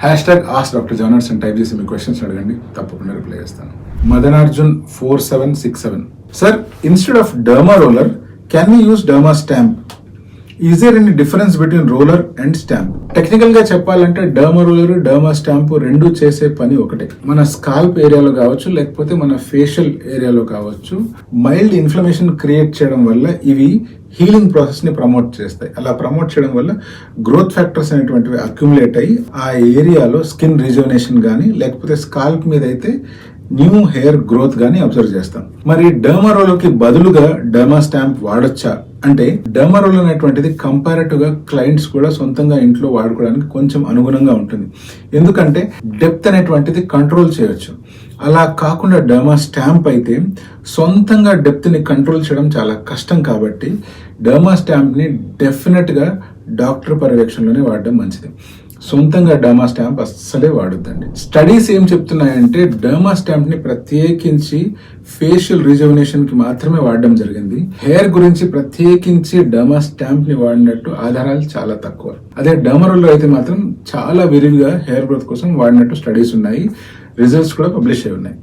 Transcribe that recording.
#AskDrJohnards అని type చేసి మీ questions అడగండి, తప్పకుండా రిప్లై చేస్తాను. మదనార్జున్ 4767, sir, instead of derma roller can we use derma stamp? Is there any difference between roller and stamp? Technical గా చెప్పాలంటే derma roller, derma stamp రెండు చేసే పని ఒకటే. మన స్కాల్ప్ ఏరియాలో కావచ్చు, లేకపోతే మన ఫేషియల్ ఏరియాలో కావచ్చు, మైల్డ్ ఇన్ఫ్లమేషన్ క్రియేట్ చేయడం వల్ల ఇవి హీలింగ్ ప్రాసెస్ ని ప్రమోట్ చేస్తాయి. అలా ప్రమోట్ చేయడం వల్ల గ్రోత్ ఫ్యాక్టర్స్ అనేటువంటివి అక్యుములేట్ అయ్యి ఆ ఏరియాలో స్కిన్ రిజువనేషన్ కానీ, లేకపోతే స్కాల్ప్ మీద అయితే న్యూ హెయిర్ గ్రోత్ గానీ అబ్జర్వ్ చేస్తాం. మరి డర్మా రోలర్ కి బదులుగా డర్మా స్టాంప్ వాడొచ్చా అంటే, డర్మా రోలర్ అనేటువంటిది కంపారిటివ్ గా క్లయింట్స్ కూడా సొంతంగా ఇంట్లో వాడుకోవడానికి కొంచెం అనుగుణంగా ఉంటుంది. ఎందుకంటే డెప్త్ అనేటువంటిది కంట్రోల్ చేయొచ్చు. అలా కాకుండా డర్మా స్టాంప్ అయితే సొంతంగా డెప్త్ ని కంట్రోల్ చేయడం చాలా కష్టం. కాబట్టి డర్మా స్టాంప్ ని డెఫినెట్ గా డాక్టర్ పర్యవేక్షణలోనే వాడడం మంచిది. సొంతంగా డర్మా స్టాంప్ అస్సలే వాడొద్దండి. స్టడీస్ ఏం చెప్తున్నాయంటే డర్మా స్టాంప్ ని ప్రత్యేకించి ఫేషియల్ రిజువనేషన్ కి మాత్రమే వాడడం జరిగింది. హెయిర్ గురించి ప్రత్యేకించి డర్మా స్టాంప్ ని వాడినట్టు ఆధారాలు చాలా తక్కువ. అదే డర్మా రోలర్ అయితే మాత్రం చాలా విరివిగా హెయిర్ గ్రోత్ కోసం వాడినట్టు స్టడీస్ ఉన్నాయి, రిజల్ట్స్ కూడా పబ్లిష్ అయి ఉన్నాయి.